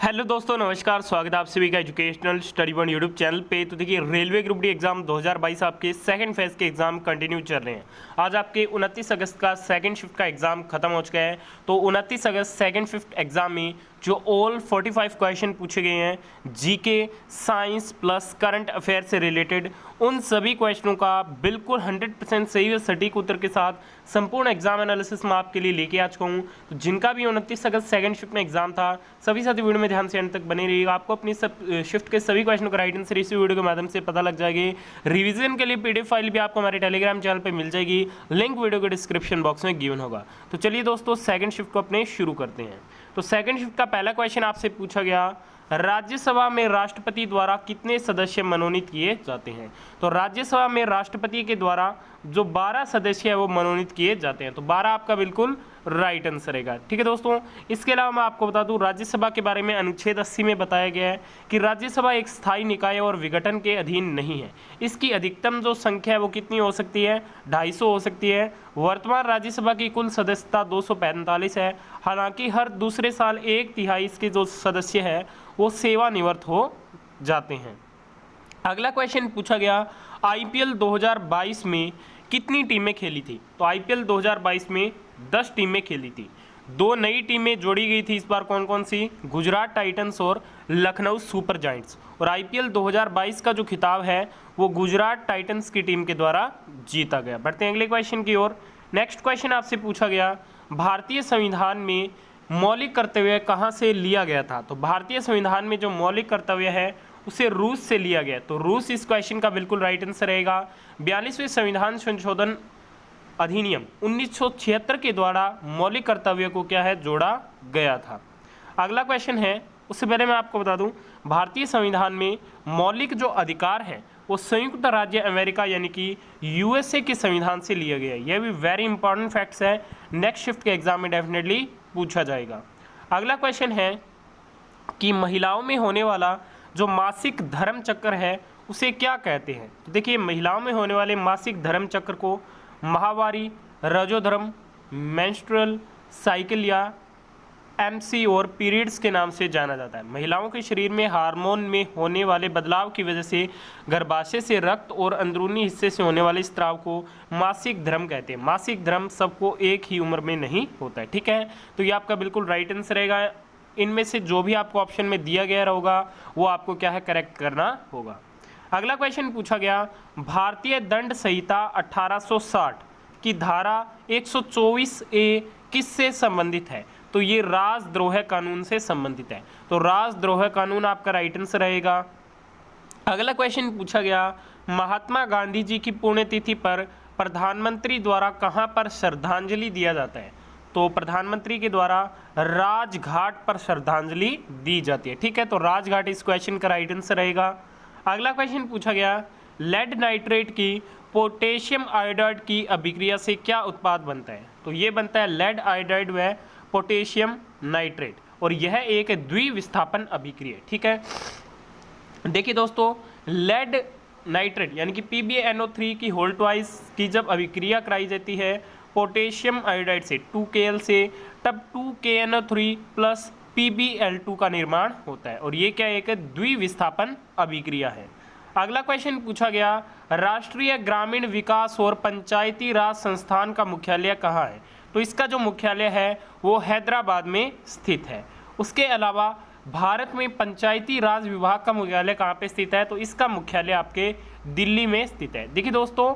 Hello दोस्तों, नमस्कार। स्वागत है आप सभी का educational study one YouTube channel पे। तो देखिए, रेलवे ग्रुप डी एग्जाम 2022 आपके सेकंड फेज के एग्जाम कंटिन्यू चल रहे हैं। आज आपके 29 अगस्त का सेकंड शिफ्ट का एग्जाम खत्म हो चुका है। तो 29 अगस्त सेकंड शिफ्ट एग्जाम में जो ऑल 45 क्वेश्चन पूछे गए हैं GK, science plus current affair से रिलेटेड, उन सभी क्वेश्चनों का बिल्कुल 100% सही और सटीक उत्तर के साथ संपूर्ण एग्जाम एनालिसिस मैं आपके लिए लेके आ चुका हूँ। तो जिनका भी 29 अगस्त सेकंड शिफ्ट में एग्जाम था, सभी साथी वीडियो में ध्यान से अंत तक बने रहिएगा। आपको अपनी सब शिफ्ट के सभी क्वेश्चनों का राइट आंसर इसी वीडियो के माध्यम से पता लग जाएगी। रिवीजन के लिए पीडीएफ फाइल भी आपको हमारे टेलीग्राम चैनल पर मिल जाएगी, लिंक वीडियो के डिस्क्रिप्शन बॉक्स में गिवन होगा। तो चलिए दोस्तों, सेकंड शिफ्ट को अपने शुरू करते हैं। तो सेकंड शिफ्ट का पहला क्वेश्चन आपसे पूछा गया, राज्यसभा में राष्ट्रपति द्वारा कितने सदस्य मनोनीत किए जाते हैं। तो राज्यसभा में राष्ट्रपति के द्वारा जो 12 सदस्य है वो मनोनीत किए जाते हैं। तो 12 आपका बिल्कुल राइट आंसर रहेगा। ठीक है दोस्तों, इसके अलावा मैं आपको बता दूं, राज्यसभा के बारे में अनुच्छेद 80 में बताया गया है कि राज्यसभा एक स्थायी निकाय और विघटन के अधीन नहीं है। इसकी अधिकतम जो संख्या है वो कितनी हो सकती है, 250 हो सकती है। वर्तमान राज्यसभा की कुल सदस्यता 245 है। हालांकि हर दूसरे साल 1/3 इसके जो सदस्य है वो सेवानिवृत्त हो जाते हैं। अगला क्वेश्चन पूछा गया, आईपीएल 2022 में कितनी टीमें खेली थी। तो आईपीएल 2022 में 10 टीमें खेली थी। 2 नई टीमें जोड़ी गई थी इस बार, कौन कौन सी, गुजरात टाइटंस और लखनऊ सुपर जायंट्स। और आईपीएल 2022 का जो खिताब है वो गुजरात टाइटंस की टीम के द्वारा जीता गया। बढ़ते हैं अगले क्वेश्चन की ओर। नेक्स्ट क्वेश्चन आपसे पूछा गया, भारतीय संविधान में मौलिक कर्तव्य कहाँ से लिया गया था। तो भारतीय संविधान में जो मौलिक कर्तव्य है उसे रूस से लिया गया। तो रूस इस क्वेश्चन का बिल्कुल राइट आंसर रहेगा। 42वें संविधान संशोधन अधिनियम 1976 के द्वारा मौलिक कर्तव्य को क्या है, जोड़ा गया था। अगला क्वेश्चन है, उससे पहले मैं आपको बता दूं, भारतीय संविधान में मौलिक जो अधिकार है वो संयुक्त राज्य अमेरिका यानी कि यूएसए के संविधान से लिया गया है। यह भी वेरी इंपॉर्टेंट फैक्ट्स है, नेक्स्ट शिफ्ट के एग्जाम में डेफिनेटली पूछा जाएगा। अगला क्वेश्चन है कि महिलाओं में होने वाला जो मासिक धर्म चक्र है उसे क्या कहते हैं। तो देखिए, महिलाओं में होने वाले मासिक धर्म चक्र को माहवारी, रजोधर्म, मेंस्ट्रुअल साइकिल या एमसी और पीरियड्स के नाम से जाना जाता है। महिलाओं के शरीर में हार्मोन में होने वाले बदलाव की वजह से गर्भाशय से रक्त और अंदरूनी हिस्से से होने वाले स्त्राव को मासिक धर्म कहते हैं। मासिक धर्म सबको एक ही उम्र में नहीं होता है। ठीक है, तो ये आपका बिल्कुल राइट आंसर रहेगा। इनमें से जो भी आपको ऑप्शन में दिया गया होगा वो आपको क्या है, करेक्ट करना होगा। अगला क्वेश्चन पूछा गया, भारतीय दंड संहिता 1860 की धारा 124A किससे संबंधित है। तो ये राजद्रोह कानून से संबंधित है। तो राजद्रोह कानून आपका राइट आंसर रहेगा। अगला क्वेश्चन पूछा गया, महात्मा गांधी जी की पुण्यतिथि पर प्रधानमंत्री द्वारा कहां पर श्रद्धांजलि दिया जाता है। तो प्रधानमंत्री के द्वारा राजघाट पर श्रद्धांजलि दी जाती है। ठीक है, तो राजघाट इस क्वेश्चन का राइट आंसर रहेगा। अगला क्वेश्चन पूछा गया, लेड नाइट्रेट की पोटेशियम आयोडाइड की अभिक्रिया से क्या उत्पाद बनता है। तो ये बनता है लेड आयोडाइड व पोटेशियम नाइट्रेट, और यह एक द्विविस्थापन अभिक्रिया। ठीक है, देखिए दोस्तों, लेड नाइट्रेट यानी कि PbNO3 की होल्टवाइज की जब अभिक्रिया कराई जाती है पोटेशियम आयोडाइड से 2Kl से, तब 2KNO3 प्लस PbL2 का निर्माण होता है, और ये क्या एक द्विविस्थापन अभिक्रिया है। अगला क्वेश्चन पूछा गया, राष्ट्रीय ग्रामीण विकास और पंचायती राज संस्थान का मुख्यालय कहाँ है। तो इसका जो मुख्यालय है वो हैदराबाद में स्थित है। उसके अलावा भारत में पंचायती राज विभाग का मुख्यालय कहाँ पे स्थित है। तो इसका मुख्यालय आपके दिल्ली में स्थित है। देखिए दोस्तों,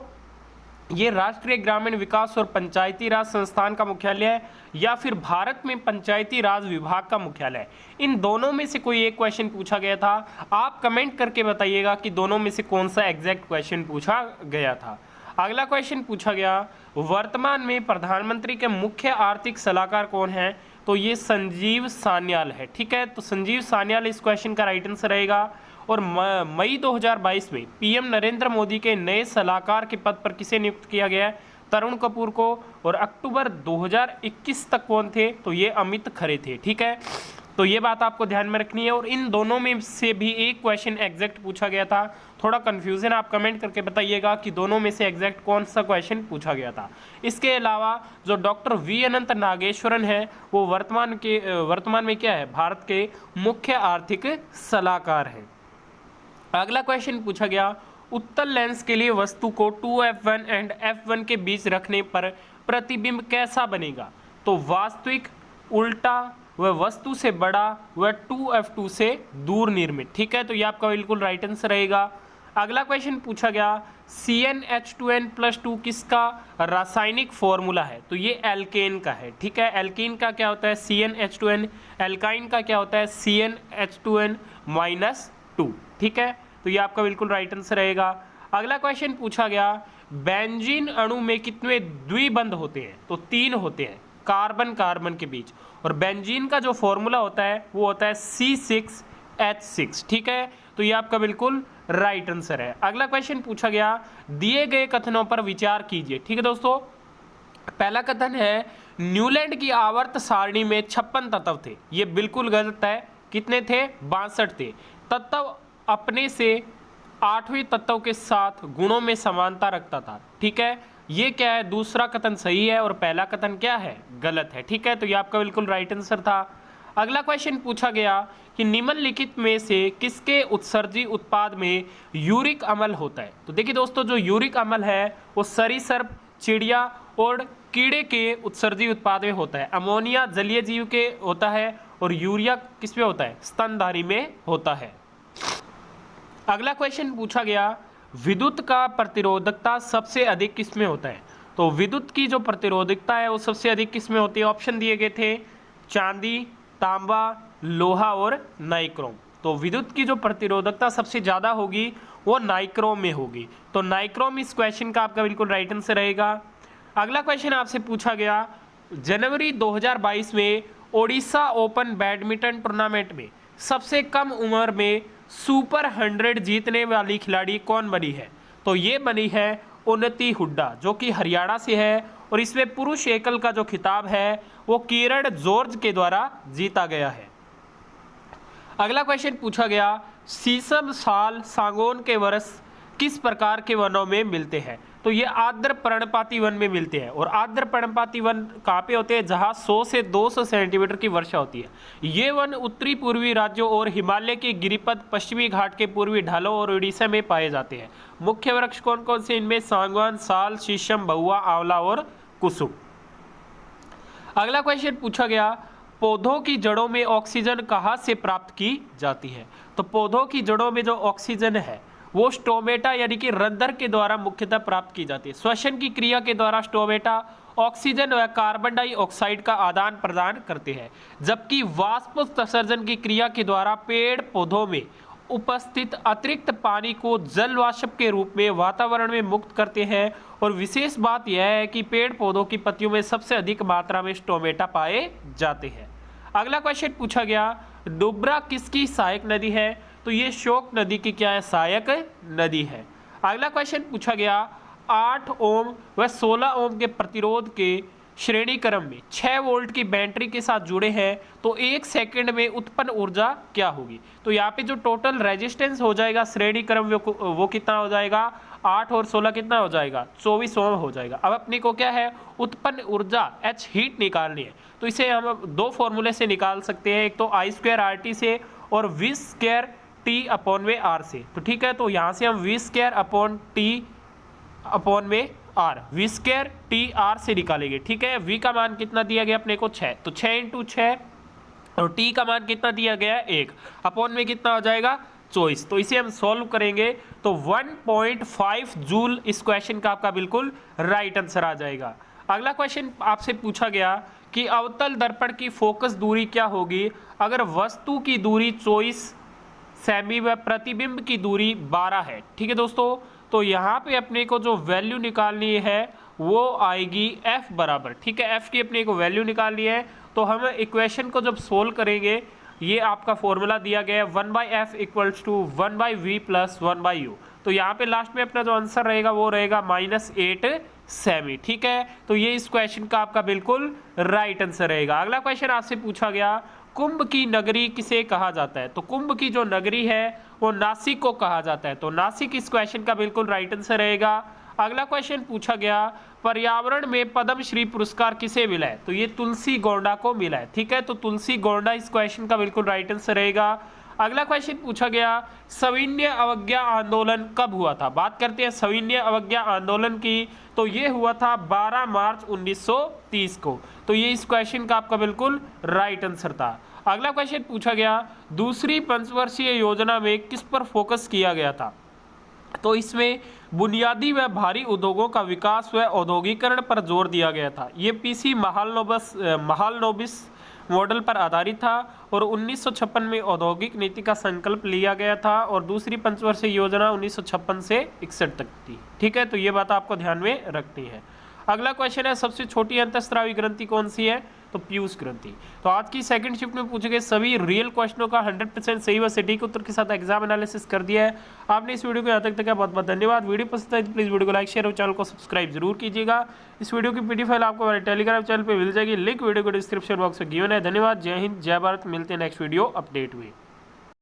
ये राष्ट्रीय ग्रामीण विकास और पंचायती राज संस्थान का मुख्यालय है या फिर भारत में पंचायती राज विभाग का मुख्यालय है, इन दोनों में से कोई एक क्वेश्चन पूछा गया था। आप कमेंट करके बताइएगा कि दोनों में से कौन सा एग्जैक्ट क्वेश्चन पूछा गया था। अगला क्वेश्चन पूछा गया, वर्तमान में प्रधानमंत्री के मुख्य आर्थिक सलाहकार कौन है। तो ये संजीव सान्याल है। ठीक है, तो संजीव सान्याल इस क्वेश्चन का राइट आंसर रहेगा। और मई 2022 में पीएम नरेंद्र मोदी के नए सलाहकार के पद पर किसे नियुक्त किया गया है, तरुण कपूर को। और अक्टूबर 2021 तक कौन थे, तो ये अमित खरे थे। ठीक है, तो ये बात आपको ध्यान में रखनी है। और इन दोनों में से भी एक क्वेश्चन एग्जैक्ट पूछा गया था, थोड़ा कन्फ्यूजन आप कमेंट करके बताइएगा कि दोनों में से एग्जैक्ट कौन सा क्वेश्चन पूछा गया था। इसके अलावा जो डॉक्टर वी अनंत नागेश्वरन है वो वर्तमान में क्या है, भारत के मुख्य आर्थिक सलाहकार हैं। अगला क्वेश्चन पूछा गया, उत्तल लेंस के लिए वस्तु को 2f1 एंड f1 के बीच रखने पर प्रतिबिंब कैसा बनेगा? तो वास्तविक, उल्टा, वह वस्तु से बड़ा, वह 2f2 से दूर निर्मित। ठीक है, तो ये आपका बिल्कुल राइट आंसर रहेगा। अगला क्वेश्चन पूछा गया, CnH2n+2 किसका रासायनिक फॉर्मूला है? तो ये एल्केन का है। ठीक है, एल्केन का क्या होता है CnH2n, एल्काइन का क्या होता है CnH2n-2। ठीक है, तो ये आपका बिल्कुल राइट आंसर रहेगा। अगला क्वेश्चन पूछा गया, बेंजीन अणु में कितने द्विबंध होते हैं? तो 3 होते हैं, कार्बन कार्बन के बीच, और बेंजीन का जो फॉर्मूला होता है वो होता है C6H6। ठीक है, तो ये आपका बिल्कुल राइट आंसर है। अगला क्वेश्चन पूछा गया, दिए गए कथनों पर विचार कीजिए। ठीक है दोस्तों, पहला कथन है न्यूलैंड की आवर्त सारणी में 56 तत्व थे। ये बिल्कुल गलत है। कितने थे? 62 थे। तत्व अपने से 8वें तत्व के साथ गुणों में समानता रखता था। ठीक है, ये क्या है? दूसरा कथन सही है और पहला कथन क्या है? गलत है। ठीक है, तो ये आपका बिल्कुल राइट आंसर था। अगला क्वेश्चन पूछा गया कि निम्नलिखित में से किसके उत्सर्जी उत्पाद में यूरिक अम्ल होता है? तो देखिए दोस्तों, जो यूरिक अम्ल है वो सरीसृप, चिड़िया और कीड़े के उत्सर्जी उत्पाद में होता है। अमोनिया जलीय जीव के होता है और यूरिया किस में होता है? स्तनधारी में होता है। अगला क्वेश्चन पूछा गया, विद्युत का प्रतिरोधकता सबसे अधिक किस में होता है? तो विद्युत की जो प्रतिरोधकता है वो सबसे अधिक किस में होती है? ऑप्शन दिए गए थे, चांदी, तांबा, लोहा और नाइक्रोम। तो विद्युत की जो प्रतिरोधकता सबसे ज़्यादा होगी वो नाइक्रोम में होगी। तो नाइक्रोम इस क्वेश्चन का आपका बिल्कुल राइट आंसर रहेगा। अगला क्वेश्चन आपसे पूछा गया, जनवरी 2022 में ओडिशा ओपन बैडमिंटन टूर्नामेंट में सबसे कम उम्र में सुपर 100 जीतने वाली खिलाड़ी कौन बनी है? तो ये बनी है उन्नति हुड्डा, जो कि हरियाणा से है, और इसमें पुरुष एकल का जो खिताब है वो किरण जॉर्ज के द्वारा जीता गया है। अगला क्वेश्चन पूछा गया, शीशम, साल, सागौन के वृक्ष किस प्रकार के वनों में मिलते हैं? तो ये आर्द्र पर्णपाती वन में मिलते हैं, और आर्द्र पर्णपाती वन कहाँ पे होते हैं? जहाँ 100 से 200 सेंटीमीटर की वर्षा होती है। ये वन उत्तरी पूर्वी राज्यों और हिमालय के गिरिपथ, पश्चिमी घाट के पूर्वी ढालों और उड़ीसा में पाए जाते हैं। मुख्य वृक्ष कौन कौन से? इनमें सागवान, साल, शीशम, बहुआ, आंवला और कुसुम। अगला क्वेश्चन पूछा गया, पौधों की जड़ों में ऑक्सीजन कहाँ से प्राप्त की जाती है? तो पौधों की जड़ों में जो ऑक्सीजन है वो स्टोमेटा यानी कि रंध्र के द्वारा मुख्यतः प्राप्त की जाती है। श्वसन की क्रिया के द्वारा स्टोमेटा ऑक्सीजन व कार्बन डाइऑक्साइड का आदान प्रदान करते हैं, जबकि वाष्पोत्सर्जन की क्रिया के द्वारा पेड़ पौधों में उपस्थित अतिरिक्त पानी को जल वाष्प के रूप में वातावरण में मुक्त करते हैं। और विशेष बात यह है कि पेड़ पौधों की पत्तियों में सबसे अधिक मात्रा में स्टोमेटा पाए जाते हैं। अगला क्वेश्चन पूछा गया, डुब्रा किसकी सहायक नदी है? तो ये शोक नदी की क्या है? सहायक नदी है। अगला क्वेश्चन पूछा गया, 8 ओम व 16 ओम के प्रतिरोध के श्रेणी क्रम में 6 वोल्ट की बैटरी के साथ जुड़े हैं, तो 1 सेकंड में उत्पन्न ऊर्जा क्या होगी? तो यहाँ पे जो टोटल रेजिस्टेंस हो जाएगा श्रेणी क्रम वो कितना हो जाएगा? 8 और 16 कितना हो जाएगा? 24 ओम हो जाएगा। अब अपने को क्या है? उत्पन्न ऊर्जा H हीट निकालनी है, तो इसे हम 2 फॉर्मूले से निकाल सकते हैं, एक तो I2RT से और V2T/R से। तो ठीक है, तो यहाँ से हम V2T/R V2TR से निकालेंगे। ठीक है, V का मान कितना दिया गया अपने को? 6, तो 6 × 6, और T का मान कितना दिया गया है? 1, अपॉन में कितना हो जाएगा? 24। तो इसे हम सॉल्व करेंगे तो 1.5 जूल इस क्वेश्चन का आपका बिल्कुल राइट आंसर आ जाएगा। अगला क्वेश्चन आपसे पूछा गया कि अवतल दर्पण की फोकस दूरी क्या होगी अगर वस्तु की दूरी 24 सेमी व प्रतिबिंब की दूरी 12 है? ठीक है दोस्तों, तो यहाँ पे अपने को जो वैल्यू निकालनी है वो आएगी f बराबर। ठीक है, f की अपने को वैल्यू निकालनी है, तो हम इक्वेशन को जब सोल्व करेंगे, ये आपका फॉर्मूला दिया गया है 1/f = 1/v + 1/u। तो यहाँ पे लास्ट में अपना जो आंसर रहेगा वो रहेगा -8 सेमी। ठीक है, तो ये इस क्वेश्चन का आपका बिल्कुल राइट आंसर रहेगा। अगला क्वेश्चन आपसे पूछा गया, कुंभ की नगरी किसे कहा जाता है? तो कुंभ की जो नगरी है वो नासिक को कहा जाता है। तो नासिक इस क्वेश्चन का बिल्कुल राइट आंसर रहेगा। अगला क्वेश्चन पूछा गया, पर्यावरण में पद्मश्री पुरस्कार किसे मिला है? तो ये तुलसी गौंडा को मिला है। ठीक है, तो तुलसी गौंडा इस क्वेश्चन का बिल्कुल राइट आंसर रहेगा। अगला क्वेश्चन पूछा गया, सविनय अवज्ञा आंदोलन कब हुआ था? बात करते हैं सविनय अवज्ञा आंदोलन की, तो ये हुआ था 12 मार्च 1930 को। तो ये इस क्वेश्चन का आपका बिल्कुल राइट आंसर था। अगला क्वेश्चन पूछा गया, दूसरी पंचवर्षीय योजना में किस पर फोकस किया गया था? तो इसमें बुनियादी व भारी उद्योगों का विकास व औद्योगिकरण पर जोर दिया गया था। ये पीसी महालनोबिस मॉडल पर आधारित था और 1956 में औद्योगिक नीति का संकल्प लिया गया था और दूसरी पंचवर्षीय योजना 1956 से 61 तक थी। ठीक है, तो ये बात आपको ध्यान में रखनी है। अगला क्वेश्चन है, सबसे छोटी अंतःस्रावी ग्रंथि कौन सी है? तो पीयूष ग्रंथि। तो आज की सेकंड शिफ्ट में पूछे गए सभी रियल क्वेश्चनों का 100% सही व सटीक उत्तर के साथ एग्जाम एनालिसिस कर दिया है। आपने इस वीडियो को यहाँ तक देखा, बहुत बहुत धन्यवाद। वीडियो पसंद आए तो प्लीज़ वीडियो को लाइक शेयर और चैनल को सब्सक्राइब जरूर कीजिएगा। इस वीडियो की पीडीएफ फाइल आपको हमारे टेलीग्राम चैनल पर मिल जाएगी, लिंक वीडियो को डिस्क्रिप्शन बॉक्स में गिवन है। धन्यवाद, जय हिंद, जय भारत। मिलते हैं नेक्स्ट वीडियो अपडेट हुई।